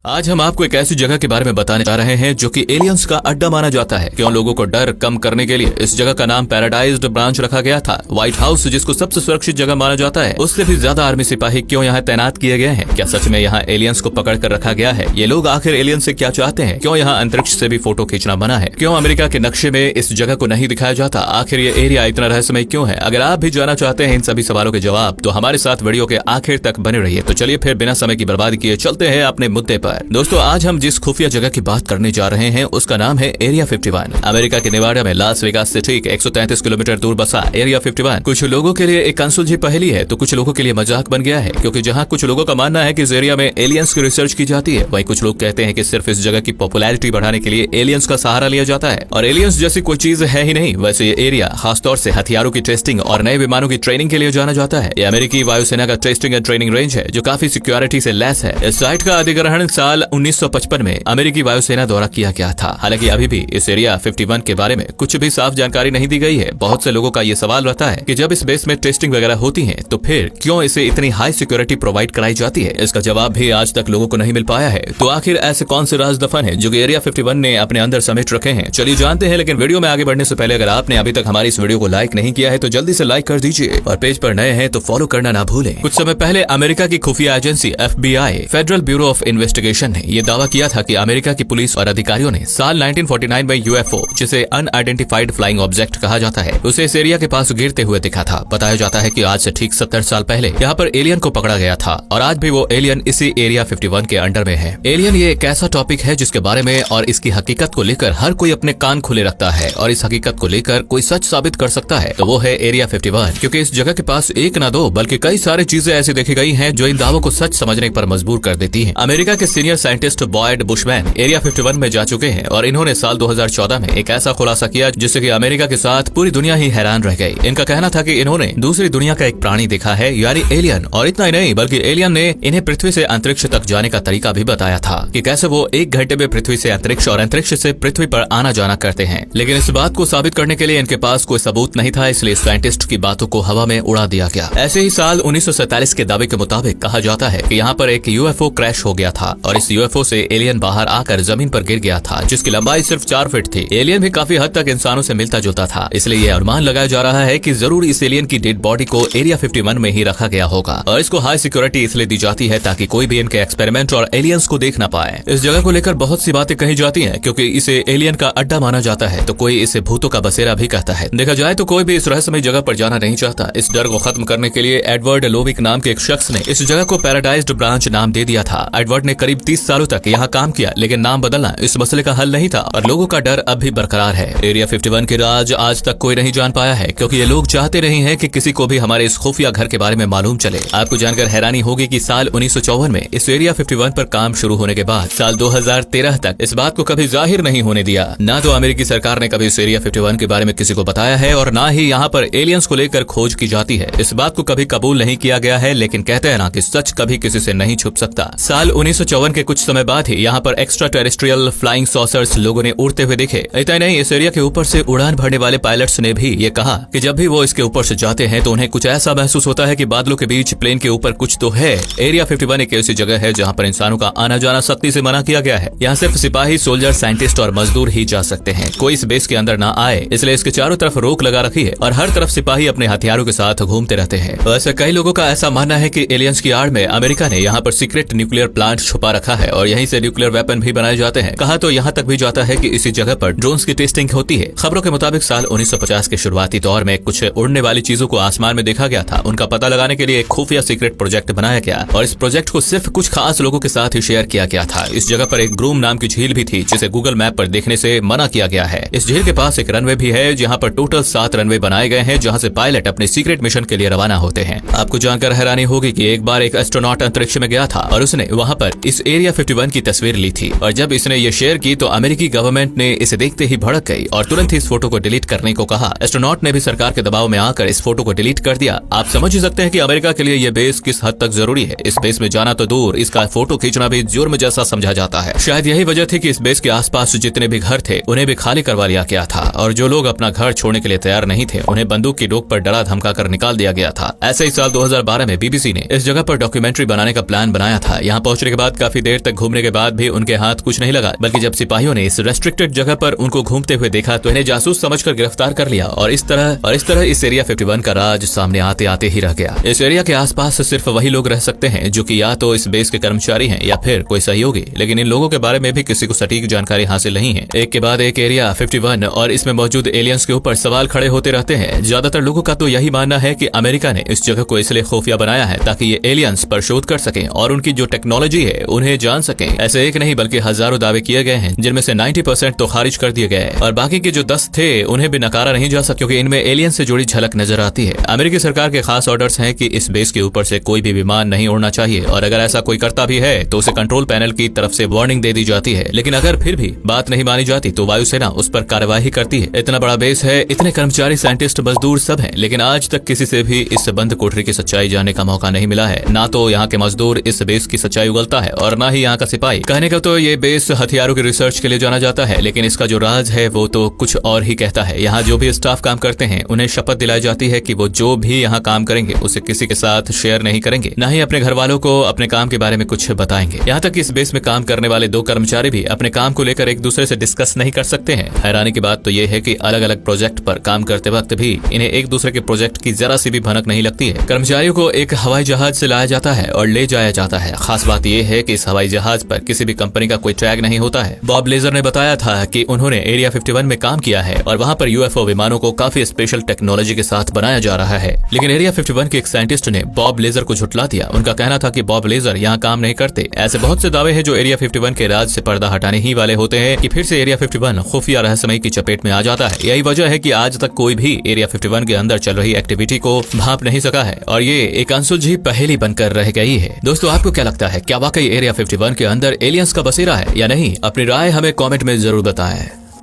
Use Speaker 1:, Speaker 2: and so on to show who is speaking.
Speaker 1: आज हम आपको एक ऐसी जगह के बारे में बताने जा रहे हैं जो कि एलियंस का अड्डा माना जाता है। क्यों लोगों को डर कम करने के लिए इस जगह का नाम पैराडाइज ब्रांच रखा गया था। व्हाइट हाउस जिसको सबसे सुरक्षित जगह माना जाता है, उससे भी ज्यादा आर्मी सिपाही क्यों यहाँ तैनात किए गए हैं। क्या सच में यहाँ एलियंस को पकड़ कर रखा गया है? ये लोग आखिर एलियंस से क्या चाहते हैं? क्यों यहाँ अंतरिक्ष से भी फोटो खींचना मना है? क्यों अमेरिका के नक्शे में इस जगह को नहीं दिखाया जाता? आखिर ये एरिया इतना रहस्यमय क्यों है? अगर आप भी जानना चाहते हैं इन सभी सवालों के जवाब, तो हमारे साथ वीडियो के आखिर तक बने रहिए। तो चलिए फिर बिना समय की बर्बादी किए चलते हैं अपने मुद्दे पर। दोस्तों, आज हम जिस खुफिया जगह की बात करने जा रहे हैं उसका नाम है एरिया 51। अमेरिका के नेवाडा में लास वेगास से ठीक 133 किलोमीटर दूर बसा एरिया 51 कुछ लोगों के लिए एक अनसुलझी पहेली है, तो कुछ लोगों के लिए मजाक बन गया है। क्योंकि जहां कुछ लोगों का मानना है कि इस एरिया में एलियंस की रिसर्च की जाती है, वहीं कुछ लोग कहते हैं कि सिर्फ इस जगह की पॉपुलैरिटी बढ़ाने के लिए एलियंस का सहारा लिया जाता है। और एलियंस जैसी कोई चीज है ही नहीं। वैसे ये एरिया खासतौर से हथियारों की टेस्टिंग और नए विमानों की ट्रेनिंग के लिए जाना जाता है। ये अमेरिकी वायुसेना का टेस्टिंग एंड ट्रेनिंग रेंज है जो काफी सिक्योरिटी से लैस है। इस साइट का अधिग्रहण साल 1955 में अमेरिकी वायुसेना द्वारा किया गया था। हालांकि अभी भी इस एरिया 51 के बारे में कुछ भी साफ जानकारी नहीं दी गई है। बहुत से लोगों का ये सवाल रहता है कि जब इस बेस में टेस्टिंग वगैरह होती है तो फिर क्यों इसे इतनी हाई सिक्योरिटी प्रोवाइड कराई जाती है? इसका जवाब भी आज तक लोगों को नहीं मिल पाया है। तो आखिर ऐसे कौन से राज दफन है जो कि एरिया 51 ने अपने अंदर समेट रखे हैं? चलिए जानते हैं। लेकिन वीडियो में आगे बढ़ने से पहले अगर आपने अभी तक हमारी इस वीडियो को लाइक नहीं किया है तो जल्दी से लाइक कर दीजिए और पेज पर नए हैं तो फॉलो करना ना भूलें। कुछ समय पहले अमेरिका की खुफिया agency FBI federal bureau of investigation ने यह दावा किया था कि अमेरिका की पुलिस और अधिकारियों ने साल 1949 में UFO, जिसे अनआइडेंटिफाइड फ्लाइंग ऑब्जेक्ट कहा जाता है, उसे इस एरिया के पास गिरते हुए दिखा था। बताया जाता है कि आज से ठीक 70 साल पहले यहाँ पर एलियन को पकड़ा गया था और आज भी वो एलियन इसी एरिया 51 के अंडर में है। एलियन ये एक ऐसा टॉपिक है जिसके बारे में और इसकी हकीकत को लेकर हर कोई अपने कान खुले रखता है और इस हकीकत को लेकर कोई सच साबित कर सकता है तो वो है एरिया 51। क्योंकि इस जगह के पास एक ना दो बल्कि कई सारी चीजें ऐसी देखी गई हैं जो इन दावों को सच समझने पर मजबूर कर देती हैं। अमेरिका के senior scientist Boyd Bushman area 51 में जा चुके हैं और इन्होंने साल 2014 में एक ऐसा खुलासा किया जिससे कि अमेरिका के साथ पूरी दुनिया ही हैरान रह गई। इनका कहना था कि इन्होंने दूसरी दुनिया का एक प्राणी देखा है, यानी एलियन। और इतना ही नहीं बल्कि एलियन ने इन्हें पृथ्वी से अंतरिक्ष तक जाने का तरीका भी बताया था कि कैसे वो 1 घंटे में पृथ्वी से अंतरिक्ष और अंतरिक्ष से पृथ्वी पर आना जाना करते हैं। लेकिन इस बात को साबित करने के लिए इनके पास कोई सबूत नहीं था, इसलिए साइंटिस्ट की बातों को हवा में उड़ा दिया गया। ऐसे ही साल 1947 के दावे के मुताबिक कहा जाता है कि यहाँ पर एक UFO क्रैश हो गया था और इस UFO से एलियन बाहर आकर जमीन पर गिर गया था, जिसकी लंबाई सिर्फ 4 फीट थी। एलियन भी काफी हद तक इंसानों से मिलता जुलता था, इसलिए यह अनुमान लगाया जा रहा है कि जरूर इस एलियन की डेड बॉडी को एरिया 51 में ही रखा गया होगा। और इसको हाई सिक्योरिटी इसलिए दी जाती है ताकि कोई भी इनके एक्सपेरिमेंट और एलियंस को देख ना पाए। इस जगह को लेकर बहुत सी बातें कही जाती हैं क्योंकि इसे एलियन का अड्डा माना जाता है, तो कोई इसे भूतों का बसेरा भी कहता है। देखा जाए तो कोई भी इस रहस्यमय जगह पर जाना नहीं चाहता। इस डर को खत्म करने के लिए एडवर्ड लोविक नाम के एक शख्स ने इस जगह को पैराडाइज्ड ब्रांच नाम दे दिया था। एडवर्ड ने करीब 30 सालों तक यहाँ काम किया, लेकिन नाम बदलना इस मसले का हल नहीं था और लोगों का डर अब भी बरकरार है। एरिया 51 के राज आज तक कोई नहीं जान पाया है क्योंकि ये लोग चाहते नहीं है कि किसी को भी हमारे इस खुफिया घर के बारे में मालूम चले। आपको जानकर हैरानी होगी कि साल 1954 में इस एरिया 51 पर काम शुरू होने के बाद साल 2013 तक इस बात को कभी जाहिर नहीं होने दिया। ना तो अमेरिकी सरकार ने कभी इस एरिया 51 के बारे में किसी को बताया है और ना ही यहाँ पर एलियंस को लेकर खोज की जाती है। इस बात को कभी कबूल नहीं किया गया है, लेकिन कहते हैं ना कि सच कभी किसी से नहीं छुप सकता। साल 1954 के कुछ समय बाद ही यहाँ पर एक्स्ट्रा टेरेस्ट्रियल फ्लाइंग सॉसर्स लोगों ने उड़ते हुए देखे। इतना नहीं, इस एरिया के ऊपर से उड़ान भरने वाले पायलट्स ने भी ये कहा कि जब भी वो इसके ऊपर से जाते हैं तो उन्हें कुछ ऐसा महसूस होता है कि बादलों के बीच प्लेन के ऊपर कुछ तो है। एरिया 51 एक ऐसी जगह है जहाँ पर इंसानों का आना जाना सख्ती से मना किया गया है। यहाँ सिर्फ सिपाही, सोल्जर, साइंटिस्ट और मजदूर ही जा सकते हैं। कोई इस बेस के अंदर ना आए, इसलिए इसके चारों तरफ रोक लगा रखी है और हर तरफ सिपाही अपने हथियारों के साथ घूमते रहते हैं। वैसे कई लोगों का ऐसा मानना है कि एलियंस की आड़ में अमेरिका ने यहाँ पर सीक्रेट न्यूक्लियर प्लांट छुपा रखा है और यहीं से न्यूक्लियर वेपन भी बनाए जाते हैं। कहा तो यहाँ तक भी जाता है कि इसी जगह पर ड्रोन्स की टेस्टिंग होती है। खबरों के मुताबिक साल 1950 के शुरुआती दौर में कुछ उड़ने वाली चीजों को आसमान में देखा गया था। उनका पता लगाने के लिए एक खुफिया सीक्रेट प्रोजेक्ट बनाया गया और इस प्रोजेक्ट को सिर्फ कुछ खास लोगों के साथ ही शेयर किया गया था। इस जगह पर एक ग्रूम नाम की झील भी थी जिसे गूगल मैप पर देखने से मना किया गया है। इस झील के पास एक रनवे भी है जहाँ पर टोटल 7 रनवे बनाए गए हैं जहाँ से पायलट अपने सीक्रेट मिशन के लिए रवाना होते हैं। आपको जानकर हैरानी होगी कि एक बार एक एस्ट्रोनॉट अंतरिक्ष में गया था और उसने वहाँ पर इस एरिया 51 की तस्वीर ली थी और जब इसने ये शेयर की तो अमेरिकी गवर्नमेंट ने इसे देखते ही भड़क गई और तुरंत ही इस फोटो को डिलीट करने को कहा। एस्ट्रोनॉट ने भी सरकार के दबाव में आकर इस फोटो को डिलीट कर दिया। आप समझ ही सकते हैं कि अमेरिका के लिए ये बेस किस हद तक जरूरी है। इस बेस में जाना तो दूर, इसका फोटो खींचना भी जुर्म जैसा समझा जाता है। शायद यही वजह थी कि इस बेस के आसपास जितने भी घर थे उन्हें भी खाली करवा लिया गया था और जो लोग अपना घर छोड़ने के लिए तैयार नहीं थे उन्हें बंदूक की नोक पर डरा धमका कर निकाल दिया गया था। ऐसे ही साल 2012 में BBC ने इस जगह पर डॉक्यूमेंट्री बनाने का प्लान बनाया था। यहाँ पहुंचने के बाद काफी देर तक घूमने के बाद भी उनके हाथ कुछ नहीं लगा, बल्कि जब सिपाहियों ने इस रेस्ट्रिक्टेड जगह पर उनको घूमते हुए देखा तो इन्हें जासूस समझकर गिरफ्तार कर लिया और इस तरह इस एरिया 51 का राज सामने आते आते ही रह गया। इस एरिया के आसपास सिर्फ वही लोग रह सकते हैं जो कि या तो इस बेस के कर्मचारी हैं या फिर कोई सहयोगी, लेकिन इन लोगों के बारे में भी किसी को सटीक जानकारी हासिल नहीं है। एक के बाद एक एरिया 51 और इसमें मौजूद एलियंस के ऊपर सवाल खड़े होते रहते हैं। ज्यादातर लोगों का तो यही मानना है कि अमेरिका ने इस जगह को इसलिए खुफिया बनाया है ताकि ये एलियंस पर शोध कर सकें और उनकी जो टेक्नोलॉजी है उन्हें जान सकें। ऐसे एक नहीं बल्कि हजारों दावे किए गए हैं, जिनमें से 90% तो खारिज कर दिए गए और बाकी के जो 10 थे उन्हें भी नकारा नहीं जा सकता, क्योंकि इनमें एलियन से जुड़ी झलक नजर आती है। अमेरिकी सरकार के खास ऑर्डर्स हैं कि इस बेस के ऊपर से कोई भी विमान नहीं उड़ना चाहिए और अगर ऐसा कोई करता भी है तो उसे कंट्रोल पैनल की तरफ से वार्निंग दे दी जाती है। लेकिन अगर फिर भी बात नहीं मानी जाती तो वायुसेना उस पर कार्यवाही करती है। इतना बड़ा बेस है, इतने कर्मचारी, साइंटिस्ट, मजदूर सब हैं, लेकिन आज तक किसी से भी इस बंद कोठरी की सच्चाई जानने का मौका नहीं मिला है। ना तो यहाँ के मजदूर इस बेस की सच्चाई उगलता है और ना ही यहाँ का सिपाही। कहने का तो ये बेस हथियारों की रिसर्च के लिए जाना जाता है, लेकिन इसका जो राज है वो तो कुछ और ही कहता है। यहाँ जो भी स्टाफ काम करते हैं उन्हें शपथ दिलाई जाती है कि वो जो भी यहाँ काम करेंगे उसे किसी के साथ शेयर नहीं करेंगे, ना ही अपने घर वालों को अपने काम के बारे में कुछ बताएंगे। यहाँ तक कि इस बेस में काम करने वाले 2 कर्मचारी भी अपने काम को लेकर एक दूसरे से डिस्कस नहीं कर सकते हैं। हैरानी की बात तो ये है कि अलग अलग प्रोजेक्ट पर काम करते वक्त भी इन्हें एक दूसरे के प्रोजेक्ट की जरा सी भी भनक नहीं लगती है। कर्मचारियों को एक हवाई जहाज से लाया जाता है और ले जाया जाता है। खास बात यह है कि इस हवाई जहाज पर किसी भी कंपनी का कोई टैग नहीं होता है। बॉब लेजर ने बताया था कि उन्होंने एरिया 51 में काम किया है और वहाँ पर यूएफओ विमानों को काफी स्पेशल टेक्नोलॉजी के साथ बनाया जा रहा है। लेकिन एरिया 51 के एक साइंटिस्ट ने बॉब लेजर को झुठला दिया। उनका कहना था कि बॉब लेजर यहाँ काम नहीं करते। ऐसे बहुत से दावे हैं जो एरिया 51 के राज से पर्दा हटाने ही वाले होते हैं कि फिर से एरिया 51 खुफिया रहस्यमय की चपेट में आ जाता है। यही वजह है कि आज तक कोई भी एरिया 51 के अंदर चल रही एक्टिविटी को भांप नहीं सका है और ये एक अनसुलझी पहेली बनकर रह गई है। दोस्तों, आपको क्या लगता है, क्या वाकई एरिया 51 के अंदर एलियंस का बसेरा है या नहीं? अपनी राय हमें कमेंट में जरूर बताएं।